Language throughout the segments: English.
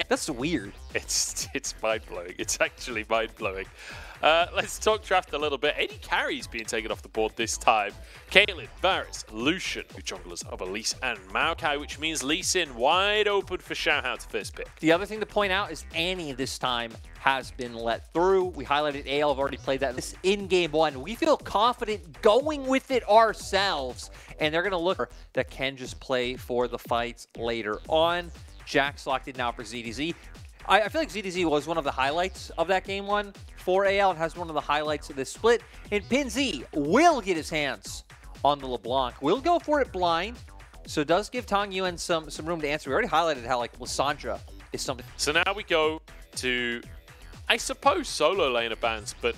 That's weird. It's mind-blowing. It's actually mind-blowing. Let's talk draft a little bit. 80 carries being taken off the board this time. Caitlyn, Varus, Lucian, two junglers of Elise and Maokai, which means Lee Sin wide open for Xiaohao to first pick. The other thing to point out is Annie this time has been let through. We highlighted Ale, I've already played that in game one. We feel confident going with it ourselves, and they're going to look that can just play for the fights later on. Jax locked in now for ZDZ. I feel like ZDZ was one of the highlights of that game one for AL and has one of the highlights of this split. And PinZ will get his hands on the LeBlanc. Will go for it blind, so it does give Tong Yuan some room to answer. We already highlighted how like Lissandra is something. So now we go to, I suppose, solo laner bans, but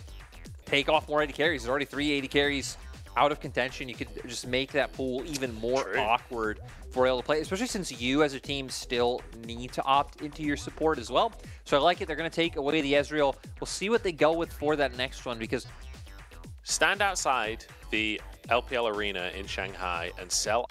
take off more 80 carries. There's already 3 80 carries out of contention. You could just make that pool even more awkward for AL to play, especially since you as a team still need to opt into your support as well. So I like it. They're going to take away the Ezreal. We'll see what they go with for that next one, because stand outside the LPL arena in Shanghai and sell.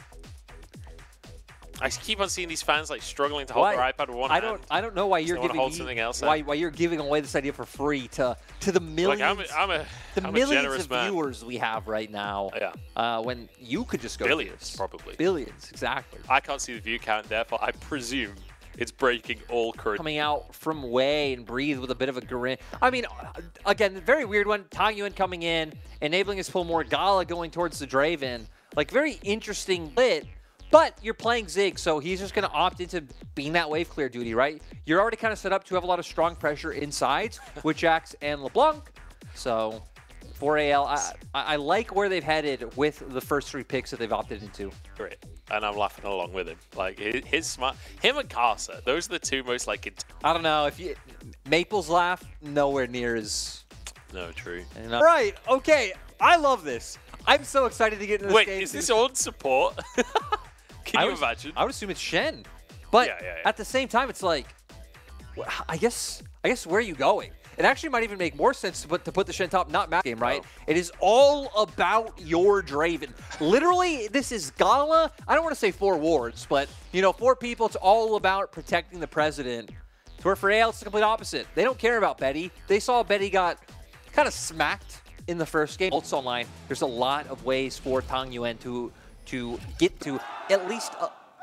I keep on seeing these fans like struggling to hold their iPad with one hand. I don't know why you're giving why you're giving away this idea for free to the millions. Look, I'm a millions of man. viewers we have right now. Yeah. When you could just go billions, probably billions, exactly. I can't see the view count, therefore I presume it's breaking all current. Coming out from Wei and Breathe with a bit of a grin. I mean, again, very weird one. Tong Yuan coming in, enabling his pull more. Gala going towards the Draven. Like, very interesting lit. But you're playing Zig, so he's just going to opt into being that wave clear duty, right? You're already kind of set up to have a lot of strong pressure inside with Jax and LeBlanc. So for AL, I like where they've headed with the first 3 picks that they've opted into. Great. And I'm laughing along with him. Like, him and Karsa, those are the two most like... I don't know. Maple's laugh, nowhere near as... No, true. Right, okay. I love this. I'm so excited to get into this game. Wait, is this on support? Can you imagine? I would assume it's Shen. But at the same time, it's like, I guess where are you going? It actually might even make more sense to put the Shen top, not Matt game, right? Oh. It is all about your Draven. Literally, this is Gala. I don't want to say 4 wards, but, you know, 4 people, it's all about protecting the president. Where for AL, it's the complete opposite. They don't care about Betty. They saw Betty got kind of smacked in the first game. Ults online, there's a lot of ways for Tong Yuan to get to at least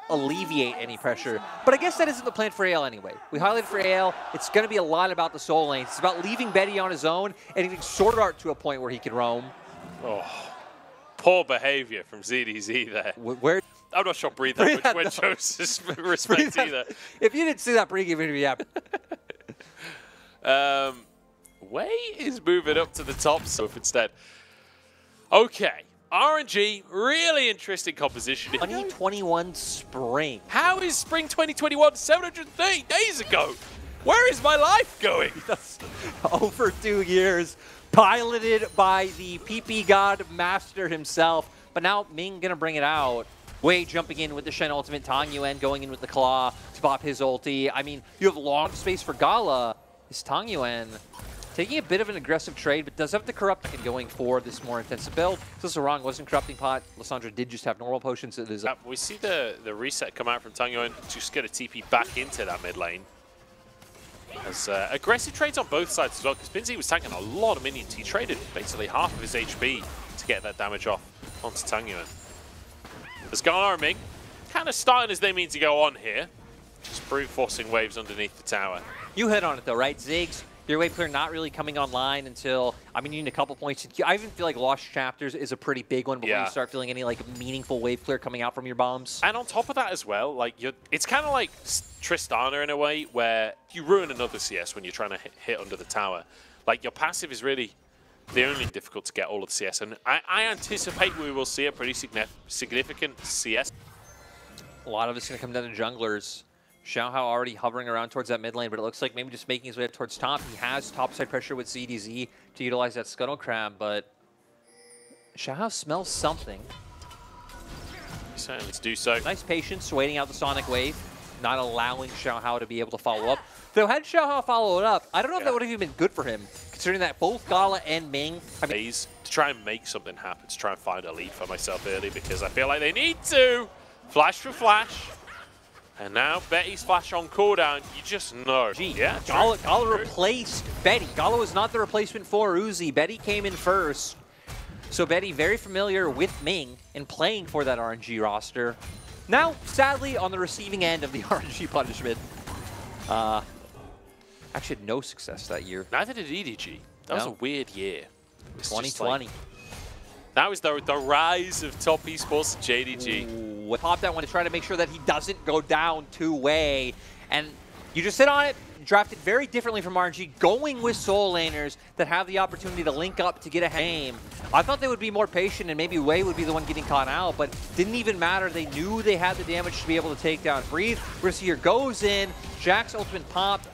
alleviate any pressure. But I guess that isn't the plan for AL anyway. We highlighted for AL, it's going to be a lot about the soul lanes. It's about leaving Betty on his own and getting Sword Art to a point where he can roam. Oh, poor behavior from ZDZ there. I'm not sure Breathe that much shows respect either. If you didn't see that pregame interview, yeah. Wei is moving up to the top, so if instead. Okay, RNG, really interesting composition. 2021 spring. How is spring 2021 730 days ago? Where is my life going? Over 2 years, piloted by the PP God Master himself. But now Ming gonna bring it out. Wei jumping in with the Shen ultimate, Tong Yuan going in with the Claw to pop his ulti. I mean, you have long space for Gala. Is Tong Yuan taking a bit of an aggressive trade, but does have the corrupt and going for this more intensive build. So this is wrong, wasn't corrupting pot. Lissandra did just have normal potions. It is we see the reset come out from Tong Yuan, just get a TP back into that mid lane. As aggressive trades on both sides as well, because PinZ was tanking a lot of minions. He traded basically half of his HP to get that damage off onto Tong Yuan. As Gala and Ming kind of starting as they mean to go on here, just brute forcing waves underneath the tower. You hit on it though, right? Ziggs, your wave clear not really coming online until, I mean, you need a couple points. I even feel like Lost Chapters is a pretty big one before you start feeling any like meaningful wave clear coming out from your bombs. And on top of that as well, like it's kind of like Tristana in a way, where you ruin another CS when you're trying to hit under the tower. Like your passive is really the only difficult to get all of the CS, and I anticipate we will see a pretty significant CS. A lot of it's going to come down to junglers. Xiaohao already hovering around towards that mid lane, but it looks like maybe just making his way up towards top. He has topside pressure with ZDZ to utilize that Scuttle Crab, but Xiaohao smells something. Certainly to do so. Nice patience, waiting out the Sonic Wave, not allowing Xiaohao to be able to follow up. Though had Xiaohao follow it up, I don't know if that would have even been good for him, considering that both Gala and Ming... to try and make something happen, to try and find a lead for myself early, because I feel like they need to. Flash for flash. And now Betty's flash on cooldown. You just know. Yeah, Gala replaced Betty. Gala was not the replacement for Uzi. Betty came in first. So Betty very familiar with Ming and playing for that RNG roster. Now, sadly, on the receiving end of the RNG punishment. Actually had no success that year. Neither did EDG. That was a weird year. 2020. That was the rise of top esports JDG. Ooh, popped that one to try to make sure that he doesn't go down two-way. And you just sit on it, drafted very differently from RNG, going with soul laners that have the opportunity to link up to get a game. I thought they would be more patient and maybe Wei would be the one getting caught out, but didn't even matter. They knew they had the damage to be able to take down Breathe. Brazier goes in, Jack's ultimate popped,